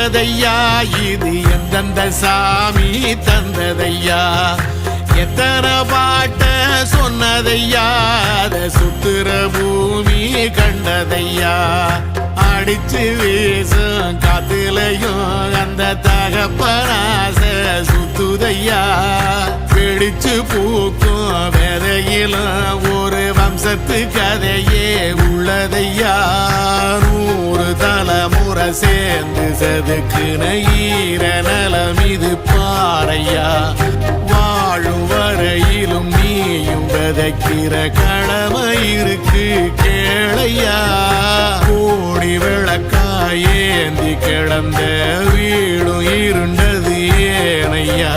வந்ததையா இது எந்தெந்த சாமி தந்ததையா எத்தனை பாட்ட சொன்னதையா அத சுத்துற பூமி கண்டதையா அடிச்சு வீசும் காத்துலையும் அந்த தகப்பனாச சுத்துதையா பிடிச்சு பூக்கும் விதையிலும் ஒரு வம்சத்து கதையே உள்ளதையா 100 தலைமுறை சேர்ந்து செதுக்குன ஈர நலம் இது பாறையா வாழும் வரையிலும் நீயும் விதைக்கிற கடமை இருக்கு கேளையா கோடி விளக்காயேந்தி கிடந்த வீடும் இருண்டது ஏனையா